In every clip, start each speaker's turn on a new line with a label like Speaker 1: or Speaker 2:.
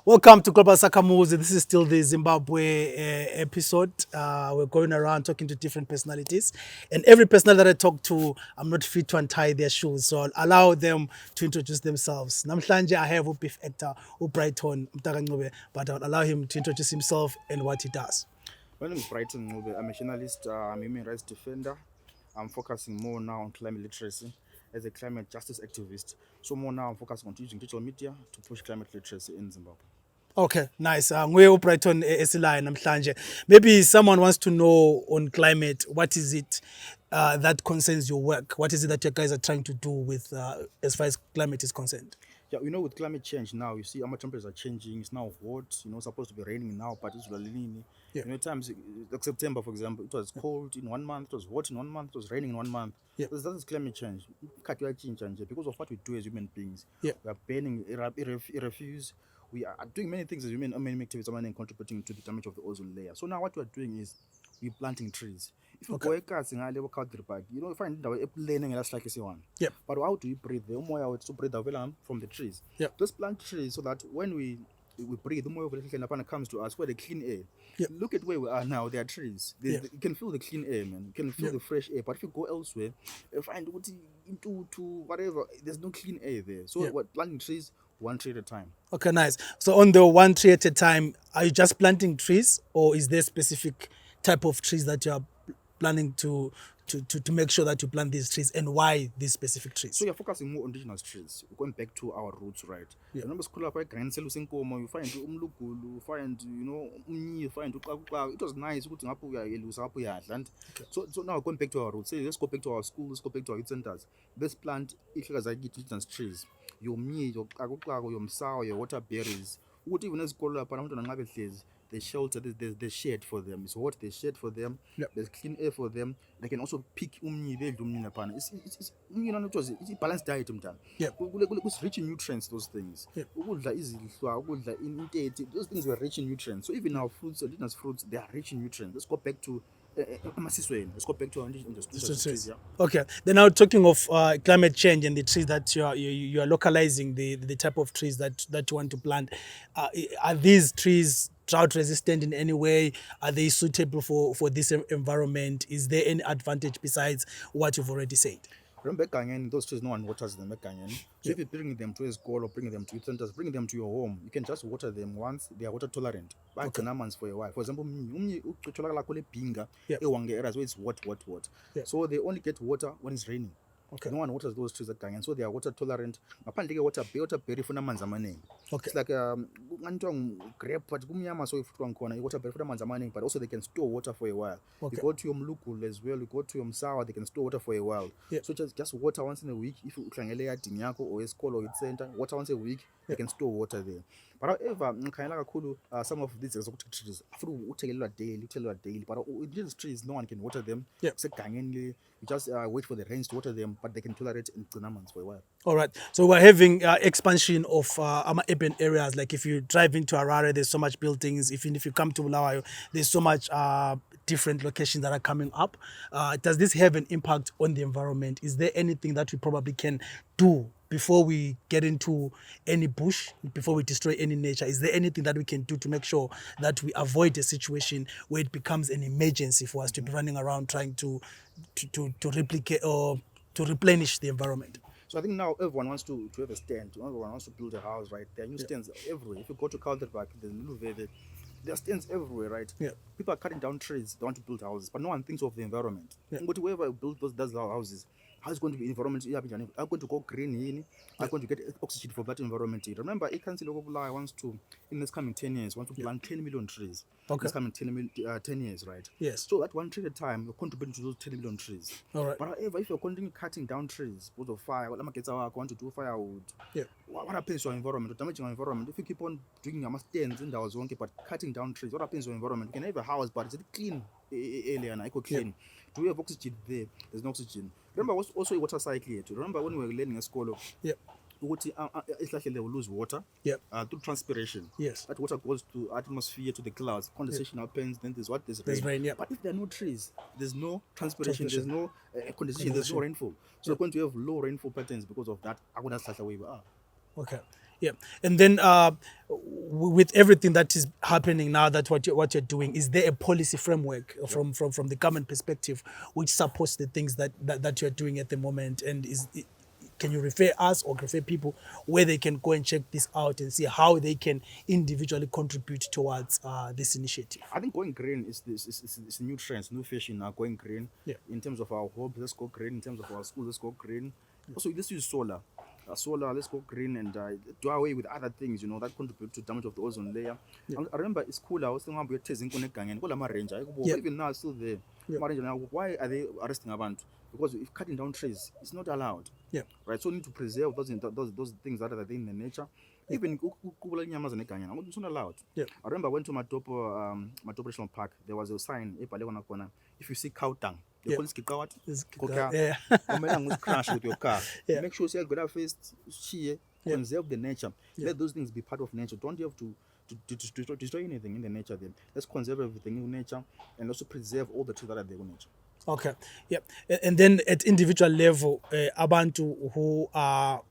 Speaker 1: Welcome to Global Sakhamuzi. This is still the Zimbabwe episode. We're going around talking to different personalities. And every personality that I talk to, I'm not fit to untie their shoes. So I'll allow them to introduce themselves. Namhlanje, I have a beef actor, Brighton Ncube, but I'll allow him to introduce himself and what he does.
Speaker 2: My name is Brighton Ncube. I'm a journalist, I'm a human rights defender. I'm focusing more now on climate literacy as a climate justice activist. So more now I'm focusing on using digital media to push climate literacy in Zimbabwe.
Speaker 1: Okay, nice. Nguye Brighton esilayo namhlanje. Maybe someone wants to know on climate, what is it that concerns your work? What is it that you guys are trying to do with as far as climate is concerned?
Speaker 2: Yeah, with climate change now, you see our temperatures are changing. It's now hot, it's supposed to be raining now, but it's really.
Speaker 1: Yeah.
Speaker 2: Times like September, for example, it was cold in 1 month, it was hot in 1 month, it was raining in 1 month.
Speaker 1: Yeah.
Speaker 2: That is climate change. Because of what we do as human beings.
Speaker 1: Yeah.
Speaker 2: We are burning refuse. We are doing many things as human activities and contributing to the damage of the ozone layer. So now what we are doing is we're planting trees. If you go a level country park, you find a learning last like one.
Speaker 1: Yeah.
Speaker 2: But how do you breathe? The more to breathe from the trees.
Speaker 1: Yeah.
Speaker 2: Just plant trees so that when we breathe, the more of the comes to us, where the clean air.
Speaker 1: Yeah.
Speaker 2: Look at where we are now. There are trees. You can feel the clean air, man. You can feel the fresh air. But if you go elsewhere, you find into whatever, there's no clean air there. So what planting trees, one tree at a time.
Speaker 1: Okay, nice. So on the one tree at a time, are you just planting trees, or is there specific type of trees that you are planning to make sure that you plant these trees, and why these specific trees?
Speaker 2: So you're focusing more on indigenous trees. We're going back to our roots, right?
Speaker 1: Yeah.
Speaker 2: Remember school up at Grand Selusenkomo, you find umlugulu, you find you find it was nice. So now going back to our roots. Say let's go back to our schools, let's go back to our youth centers. Let's plant indigenous trees. Your msawa, your waterberries. Even as school up the shelter, there's the shade for them. It's what they shade for them.
Speaker 1: Yep.
Speaker 2: There's clean air for them. They can also pick it's a balanced diet.
Speaker 1: Yep.
Speaker 2: It's rich in nutrients, those things.
Speaker 1: Yep.
Speaker 2: Those things were rich in nutrients. So even our fruits, indigenous fruits, they are rich in nutrients. Let's go back to let's go back to our indigenous trees. Yeah.
Speaker 1: Okay. Then now talking of climate change and the trees that you are localizing, the type of trees that you want to plant, are these trees drought resistant in any way? Are they suitable for this environment? Is there any advantage besides what you've already said?
Speaker 2: Remember, those trees, no one waters them. So if you bring them to a school or bring them to youth centers, bring them to your home, you can just water them once they are water tolerant. Back to namans for a while. For example, areas where it's wet.
Speaker 1: Yeah.
Speaker 2: So they only get water when it's raining.
Speaker 1: Okay.
Speaker 2: No one waters those trees at Ganyan, so they are water tolerant. Apparently, water berry for namanzamaning.
Speaker 1: Okay.
Speaker 2: It's like grape, but so if water berry for namanzamaning, but also they can store water for a while.
Speaker 1: Okay.
Speaker 2: You go to your mlukul as well, you go to your msawa, they can store water for a while.
Speaker 1: Yeah.
Speaker 2: So just water once in a week. If you can or a school or a center, water once a week, they can store water there. But however, some of these exotic trees, daily, but these trees, no one can water them.
Speaker 1: Yeah.
Speaker 2: You just wait for the rains to water them, but they can tolerate in Kunamans for a while.
Speaker 1: All right. So we're having expansion of urban areas. Like if you drive into Harare, there's so much buildings. Even if you come to Bulawayo, there's so much different locations that are coming up. Does this have an impact on the environment? Is there anything that we probably can do before we get into any bush, before we destroy any nature? Is there anything that we can do to make sure that we avoid a situation where it becomes an emergency for us to be running around trying to replicate or to replenish the environment?
Speaker 2: So I think now everyone wants to have a stand. Everyone wants to build a house, right? There are new stands everywhere. If you go to Calderback, there's there are stands everywhere, right?
Speaker 1: Yeah.
Speaker 2: People are cutting down trees. They want to build houses, but no one thinks of the environment.
Speaker 1: Yeah.
Speaker 2: But whoever builds those houses, how is going to be environment? Are going to go green? Are going to get oxygen from that environment? Remember, a council of Bulai wants to, in this coming 10 years, want to plant 10 million trees.
Speaker 1: Okay.
Speaker 2: This coming 10 years, right?
Speaker 1: Yes.
Speaker 2: So that one tree at a time, you're contributing to those 10 million trees.
Speaker 1: All right.
Speaker 2: But however, if you're continuing cutting down trees because of fire, want to do firewood.
Speaker 1: Yeah.
Speaker 2: What happens to your environment? Damaging your environment. If you keep on doing your stands in the house, but cutting down trees, what happens to your environment? You can have a house, but it's clean area and eco-clean. Yeah. Do we have oxygen there? There's no oxygen. Remember, also a water cycle here too. Remember when we were learning at school?
Speaker 1: Yeah.
Speaker 2: It's like they will lose water.
Speaker 1: Yep.
Speaker 2: Through transpiration.
Speaker 1: Yes.
Speaker 2: That water goes to atmosphere, to the clouds. Condensation happens. Then there's rain.
Speaker 1: There's rain. Yeah.
Speaker 2: But if there are no trees, there's no transpiration. There's no condensation. There's no rainfall. So we're going to have low rainfall patterns because of that. I would have where we are.
Speaker 1: Okay. Yeah, and then with everything that is happening now, that what you're doing, is there a policy framework from the government perspective which supports the things that you're doing at the moment? And can you refer us or refer people where they can go and check this out and see how they can individually contribute towards this initiative?
Speaker 2: I think going green is a new trend, it's new fashion now. Going green,
Speaker 1: Yeah.
Speaker 2: in terms of our hobby, let's go green. In terms of our school, let's go green. Also, let's use solar. Solar, let's go green and do away with other things, that contribute to damage of the ozone layer.
Speaker 1: Yeah.
Speaker 2: I remember it's cool. I was thinking about testing ranger.
Speaker 1: Yeah.
Speaker 2: Even now, it's still there.
Speaker 1: Yeah.
Speaker 2: Ranger now, why are they arresting abantu? Because if cutting down trees, it's not allowed.
Speaker 1: Yeah.
Speaker 2: Right. So we need to preserve those things that are there in the nature. Even it's not allowed.
Speaker 1: Yeah.
Speaker 2: I remember I went to Matopo National Park. There was a sign. If you see cow dung, the
Speaker 1: Yeah.
Speaker 2: police kick out.
Speaker 1: Yeah.
Speaker 2: Crash with your car.
Speaker 1: Yeah.
Speaker 2: Make sure you get first. Conserve the nature.
Speaker 1: Yeah.
Speaker 2: Let those things be part of nature. Don't have to destroy anything in the nature. Then let's conserve everything in nature and also preserve all the trees that are there in nature.
Speaker 1: Okay. Yeah. And then at individual level, abantu who are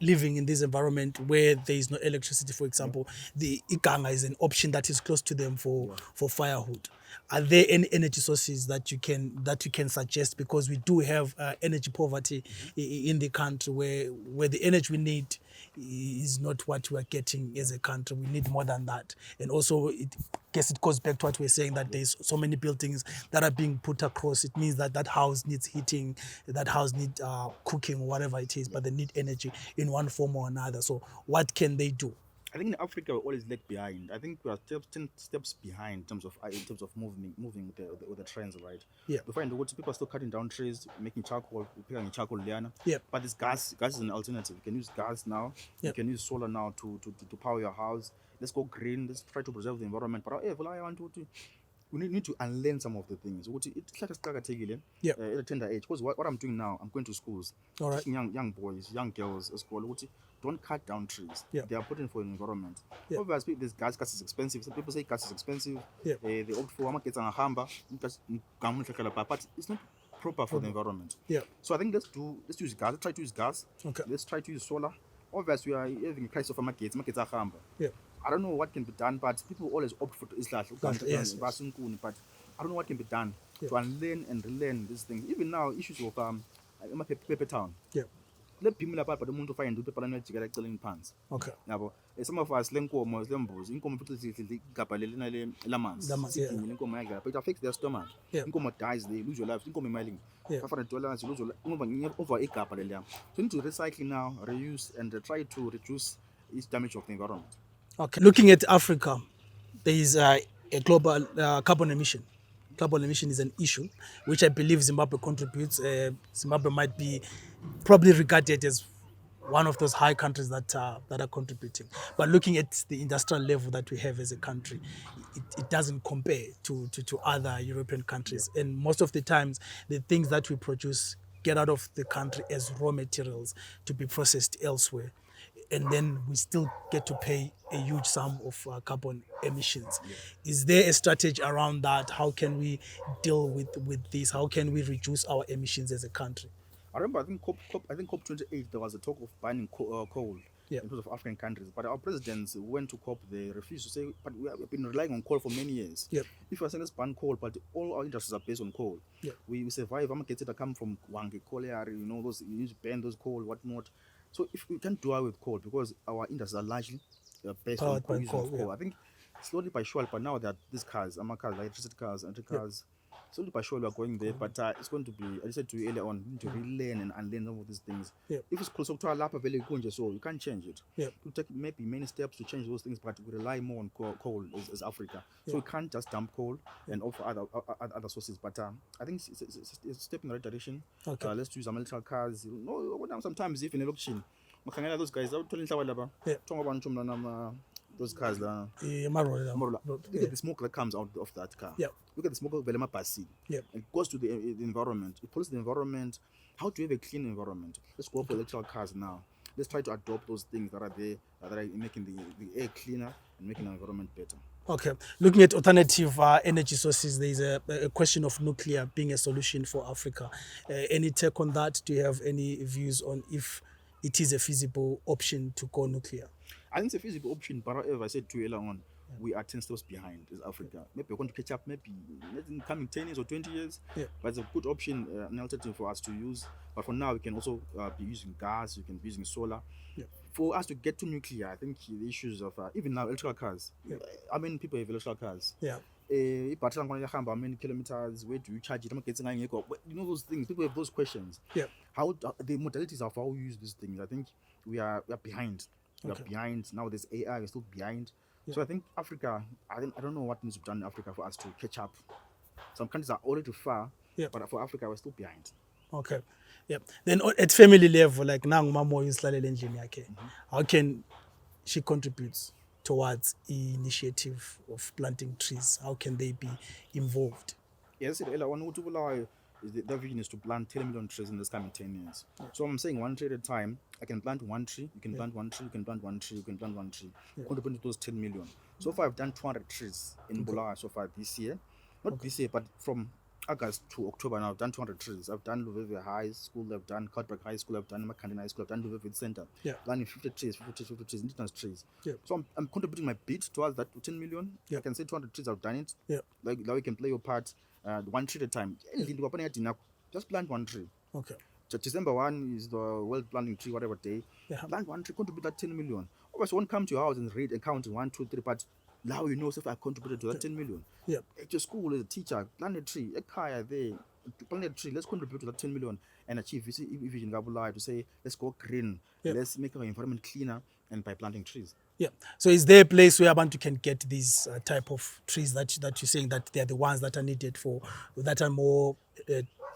Speaker 1: living in this environment where there is no electricity, for example, the iganga is an option that is close to them for firewood. Are there any energy sources that you can suggest? Because we do have energy poverty in the country, where the energy we need is not what we are getting as a country. We need more than that. And also, guess it goes back to what we're saying, that there's so many buildings that are being put across. It means that house needs heating, that house needs cooking, or whatever it is, but they need energy in one form or another. So what can they do?
Speaker 2: I think in Africa we're always lag behind. I think we are 10 steps behind in terms of moving with the trends, right?
Speaker 1: Yeah.
Speaker 2: We find that people are still cutting down trees, making charcoal, picking charcoal liana.
Speaker 1: Yeah.
Speaker 2: But this gas is an alternative. You can use gas now.
Speaker 1: Yeah.
Speaker 2: You can use solar now to power your house. Let's go green. Let's try to preserve the environment. But I want to. We need to unlearn some of the things. It's like a
Speaker 1: Yeah.
Speaker 2: at a tender age. Because what I'm doing now, I'm going to schools.
Speaker 1: All right.
Speaker 2: Teaching young boys, young girls at school. Don't cut down trees.
Speaker 1: Yeah.
Speaker 2: They are put in for an environment.
Speaker 1: Yeah.
Speaker 2: Obviously, this gas is expensive. Some people say gas is expensive.
Speaker 1: Yeah.
Speaker 2: They opt for markets and hamba, but it's not proper for the environment.
Speaker 1: Yeah.
Speaker 2: So I think let's use gas. Let's try to use gas.
Speaker 1: Okay.
Speaker 2: Let's try to use solar. Obviously, we are having a crisis of markets are hamba.
Speaker 1: Yeah.
Speaker 2: I don't know what can be done, but people always opt for Islam.
Speaker 1: Yes.
Speaker 2: But I don't know what can be done to unlearn and relearn these things. Even now, issues of paper town.
Speaker 1: Yeah.
Speaker 2: Let people about the moon to find people and get selling pants.
Speaker 1: Okay.
Speaker 2: Now, some of us lenkomo, lembos, inkomo people kapalelina lamans. But it affects their stomach.
Speaker 1: Yeah.
Speaker 2: Inkomo dies, they lose your life. Inkomo mailing.
Speaker 1: Yeah.
Speaker 2: $500, you lose your life over a kapalelia. So you need to recycle now, reuse, and try to reduce its damage of the environment.
Speaker 1: Okay. Looking at Africa, there is a global carbon emission. Carbon emission is an issue which I believe Zimbabwe contributes. Zimbabwe might be probably regarded as one of those high countries that are contributing. But looking at the industrial level that we have as a country, it doesn't compare to other European countries. Yeah. And most of the times, the things that we produce get out of the country as raw materials to be processed elsewhere. And then we still get to pay a huge sum of carbon emissions. Yeah. Is there a strategy around that? How can we deal with this? How can we reduce our emissions as a country?
Speaker 2: I remember, I think COP28, there was a talk of banning coal in terms of African countries. But our presidents went to COP, they refused to say, but we have been relying on coal for many years. Yep. If you are saying let's ban coal, but all our industries are based on coal. Yep. We survive. I'm getting that come from Wangi, Colliery, those, you need to ban those coal, whatnot. So if we can't do away with coal, because our industries are largely based on coal. I think slowly by surely, but now that these cars, like electricity cars, electric cars, slowly by surely we are going there. But it's going to be, I said to you earlier on, we need to relearn and unlearn some of these things. If it's close to our lap, so you can't change it. We take maybe many steps to change those things, but we rely more on coal as Africa. So we can't just dump coal and offer other sources. But I think it's a step in the right direction. Okay. Let's use electric cars. Sometimes even in auction, those guys, those cars, look at the smoke that comes out of that car. Look at the smoke of Velema Pasi. It goes to the environment. It pollutes the environment. How do you have a clean environment? Let's go for electrical cars now. Let's try to adopt those things that are there, that are making the air cleaner and making the environment better.
Speaker 1: Okay. Looking at alternative energy sources, there is a question of nuclear being a solution for Africa. Any take on that? Do you have any views on if it is a feasible option to go nuclear?
Speaker 2: I think it's a feasible option, but however, I said to you earlier on, we are 10 steps behind as Africa. Maybe we're going to catch up, maybe in the coming 10 years or 20 years.
Speaker 1: Yeah.
Speaker 2: But it's a good option, an alternative for us to use. But for now, we can also be using gas, we can be using solar.
Speaker 1: Yeah.
Speaker 2: For us to get to nuclear, I think the issues of even now electrical cars.
Speaker 1: Yeah.
Speaker 2: How many people have electrical cars?
Speaker 1: Yeah.
Speaker 2: How many kilometers? Where do you charge it? You know those things. People have those questions.
Speaker 1: Yeah.
Speaker 2: How the modalities of how we use these things? I think we are behind. We are behind now. There's AI. We're still behind.
Speaker 1: Yeah.
Speaker 2: So I think Africa. I don't know what needs to be done in Africa for us to catch up. Some countries are already far.
Speaker 1: Yeah.
Speaker 2: But for Africa, we're still behind.
Speaker 1: Okay. Yeah. Then at family level, like now, Mamo is engine. How can she contributes towards the initiative of planting trees? How can they be involved?
Speaker 2: Yes, the vision is to plant 10 million trees in this coming 10 years.
Speaker 1: Yeah.
Speaker 2: So I'm saying one tree at a time. I can plant one tree, you can plant one tree, you can plant one tree, you can plant one tree. Contribute to those 10 million. So far, I've done 200 trees in Bulawayo so far this year. Not this year, but from August to October now, I've done 200 trees. I've done Luveve High School, I've done Cottbrook High School, I've done Makandina High School, I've done Luveve Center.
Speaker 1: Yeah.
Speaker 2: Planting 50 trees, indigenous trees.
Speaker 1: Yeah.
Speaker 2: So I'm contributing my bit towards that 10 million.
Speaker 1: Yeah.
Speaker 2: I can say 200 trees, I've done it.
Speaker 1: Yeah.
Speaker 2: Like now you can play your part, one tree at a time. Just plant one tree.
Speaker 1: Okay.
Speaker 2: So December 1 is the World Planting Tree, whatever day.
Speaker 1: Yeah.
Speaker 2: Plant one tree, contribute that 10 million. Obviously, won't come to your house and read and count 1, 2, 3, but now you know if I contributed to that 10 million.
Speaker 1: Yeah.
Speaker 2: At your school as a teacher, plant a tree, a car there, plant a tree, let's contribute to that 10 million and achieve vision Gabulai to say, let's go green, let's make our environment cleaner and by planting trees.
Speaker 1: Yeah. So is there a place where Abantu can get these type of trees that you're saying that they are the ones that are needed for, that are more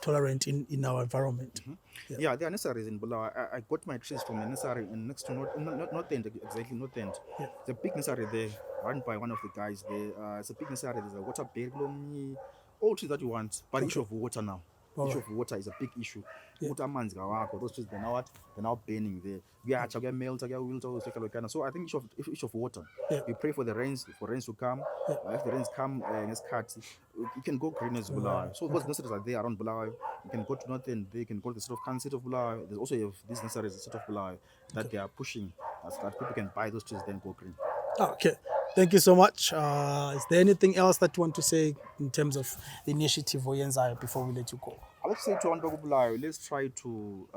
Speaker 1: tolerant in our environment?
Speaker 2: Mm-hmm. Yeah, there are nurseries in Bulawayo. I got my trees from the nursery in next to North End, exactly North End.
Speaker 1: Yeah.
Speaker 2: There's a big nursery there, run by one of the guys there. It's a big nursery. There's a water bed, all trees that you want, but issue of water now. Issue of water is a big issue. Water man's those trees they're now burning there. So I think issue of water. We pray for rains to come. If the rains come it's cut, you can go green as Bulawayo. So those nurseries are there around Bulawayo. You can go to North End, they can go to the sort of Kansas of Bulawayo. There's also these nurseries in sort of Bulawayo that they are pushing so that people can buy those trees then go green.
Speaker 1: Okay. Thank you so much. Is there anything else that you want to say in terms of the initiative or Yenzai before we let you go?
Speaker 2: I would say to Bulawayo, let's try to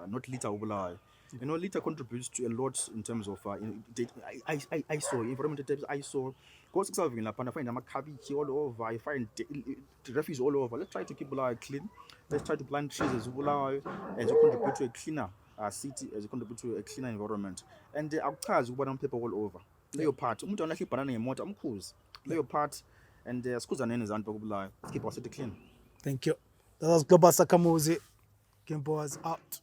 Speaker 2: not litter Bulawayo. You know, litter contributes to a lot in terms of I saw environmental types. I saw go solving I find a cabbage all over. I find refuse all over. Let's try to keep Bulawayo clean. Let's try to plant trees as Bulawayo as you contribute to a cleaner city, as you contribute to a cleaner environment. And our cars will people all over. Play your part. Umuntu awunakho ibhanana ngemoto amkhuze. Play your part and sikuzaneni izanto Bulawayo. Let's keep our city clean.
Speaker 1: Thank you. That was Global Sakhamuzi. Gimbo was out.